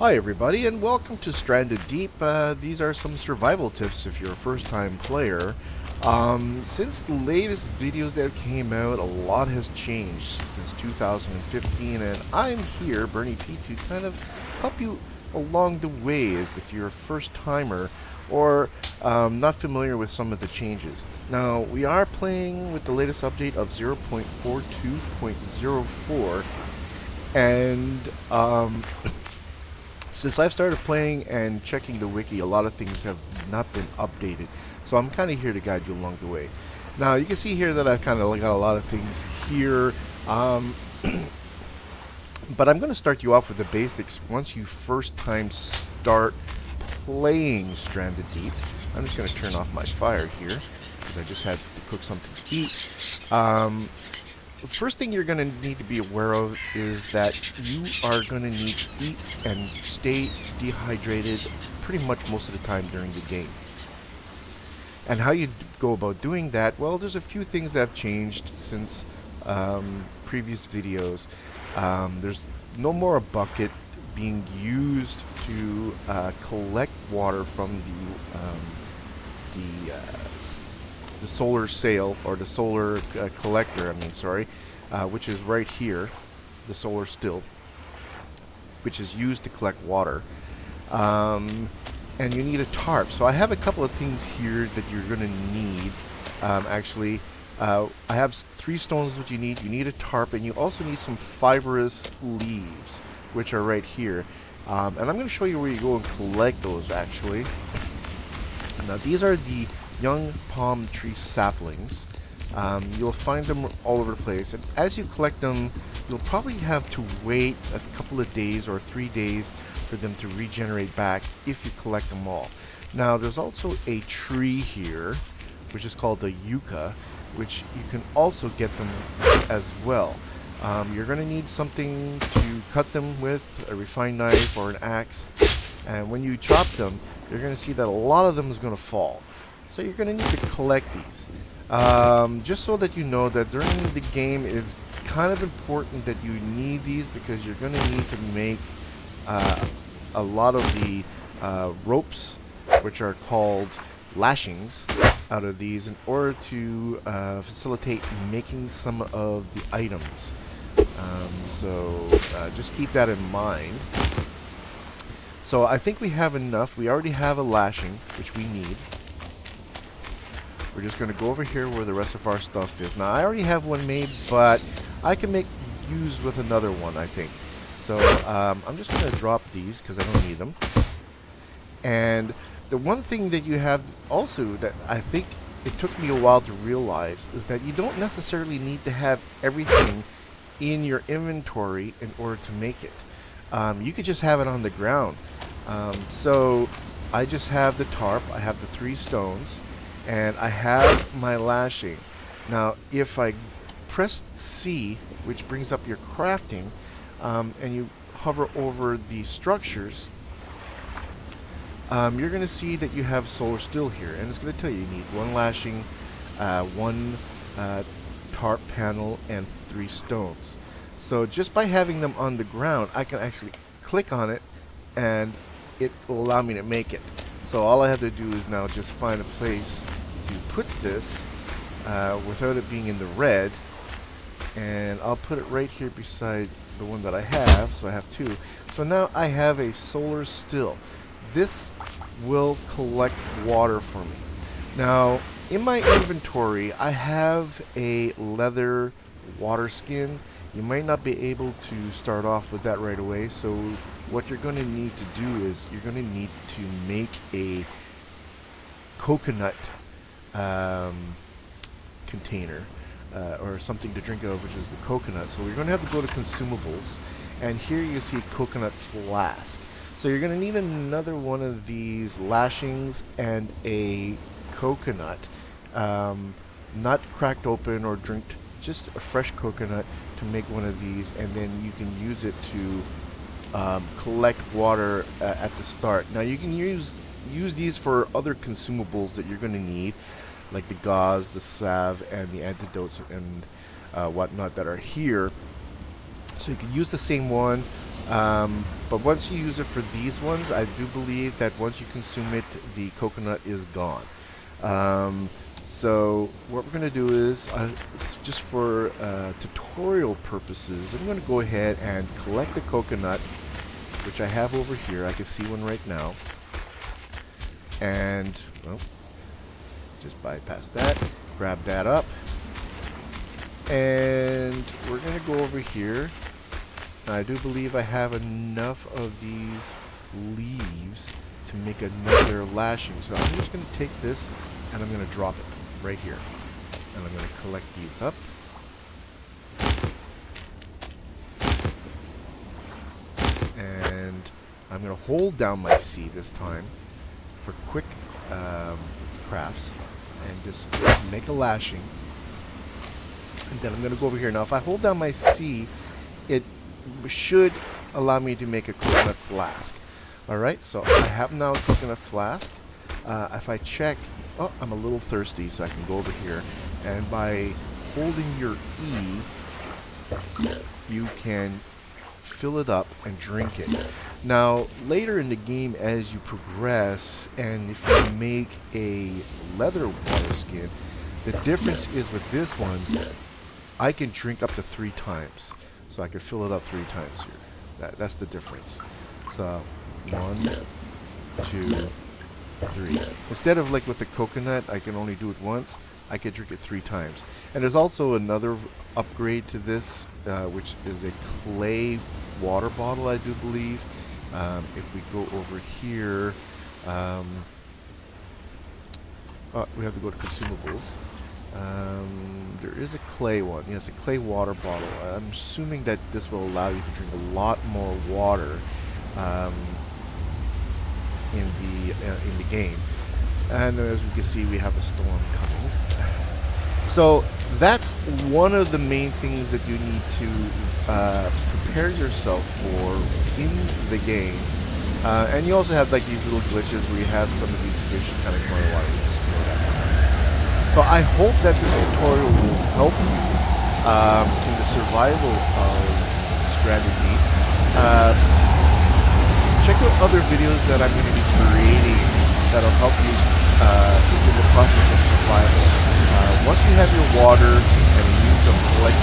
Hi everybody and welcome to Stranded Deep. These are some survival tips if you're a first-time player. Since the latest videos that came out, a lot has changed since 2015 and I'm here, Bernie P, to kind of help you along the way as if you're a first-timer or not familiar with some of the changes. Now, we are playing with the latest update of 0.42.04 and since I've started playing and checking the wiki, a lot of things have not been updated. So I'm kind of here to guide you along the way. Now you can see here that I've kind of got a lot of things here. But I'm going to start you off with the basics once you first time start playing Stranded Deep. I'm just going to turn off my fire here because I just had to cook something to eat. The first thing you're going to need to be aware of is that you are going to need to eat and stay dehydrated pretty much most of the time during the game. And how you go about doing that, well, there's a few things that have changed since previous videos. There's no more a bucket being used to collect water from the solar sail, or the solar collector, which is right here, the solar still, which is used to collect water. And you need a tarp. So I have a couple of things here that you're going to need. I have 3 stones that you need. You need a tarp, and you also need some fibrous leaves, which are right here. And I'm going to show you where you go and collect those, actually. Now, these are the young palm tree saplings. You'll find them all over the place, and as you collect them, you'll probably have to wait a couple of days or 3 days for them to regenerate back if you collect them all. Now, there's also a tree here, which is called the yucca, which you can also get them as well. You're going to need something to cut them with, a refined knife or an axe, and when you chop them, you're going to see that a lot of them is going to fall. So you're going to need to collect these. Just so that you know that during the game it's kind of important that you need these, because you're going to need to make a lot of the ropes, which are called lashings, out of these in order to facilitate making some of the items. Just keep that in mind. So I think we have enough. We already have a lashing, which we need. We're just going to go over here where the rest of our stuff is. Now, I already have one made, but I can make use with another one, I think. So, I'm just going to drop these because I don't need them. And the one thing that you have also that I think it took me a while to realize is that you don't necessarily need to have everything in your inventory in order to make it. You could just have it on the ground. So, I just have the tarp, I have the 3 stones, and I have my lashing. Now, if I press C, which brings up your crafting, and you hover over the structures, you're going to see that you have solar still here, and it's going to tell you need 1 lashing, 1 tarp panel, and 3 stones. So just by having them on the ground, I can actually click on it, and it will allow me to make it. So all I have to do is now just find a place to put this without it being in the red, and I'll put it right here beside the one that I have. So I have 2. So now I have a solar still. This will collect water for me. Now, in my inventory, I have a leather water skin. You might not be able to start off with that right away, so what you're going to need to do is you're going to need to make a coconut container or something to drink out of, which is the coconut. So you're going to have to go to consumables, and here you see Coconut Flask. So you're going to need another one of these lashings and a coconut, not cracked open or drinked, just a fresh coconut to make one of these, and then you can use it to collect water at the start. Now you can use these for other consumables that you're going to need, like the gauze, the salve, and the antidotes and whatnot that are here. So you can use the same one But once you use it for these ones, I do believe that once you consume it, the coconut is gone. So what we're going to do is, just for tutorial purposes, I'm going to go ahead and collect the coconut, which I have over here. I can see one right now. And, well, just bypass that, grab that up. And we're going to go over here. I do believe I have enough of these leaves to make another lashing. So I'm just going to take this and I'm going to drop it right here. And I'm going to collect these up. And I'm going to hold down my C this time for quick crafts and just make a lashing. And then I'm going to go over here. Now if I hold down my C, it should allow me to make a coconut flask. Alright, so I have now a coconut flask. If I check, oh, I'm a little thirsty, so I can go over here, and by holding your E, you can fill it up and drink it. Now later in the game, as you progress, and if you make a leather water skin, the difference is with this one, I can drink up to 3 times. So I can fill it up 3 times here. That's the difference. So 1, 2, 3. Instead of like with a coconut, I can only do it once. I can drink it 3 times. And there's also another upgrade to this, which is a clay water bottle, I do believe. If we go over here, we have to go to consumables. There is a clay one. Yes, a clay water bottle. I'm assuming that this will allow you to drink a lot more water in the game. And as we can see, we have a storm coming. So that's one of the main things that you need to prepare yourself for in the game. And you also have like these little glitches where you have some of these fish kind of going water. So I hope that this tutorial will help you in the survival of strategy. Check out other videos that I'm going to be creating that'll help you in the process of survival. Once you have your water and you need to collect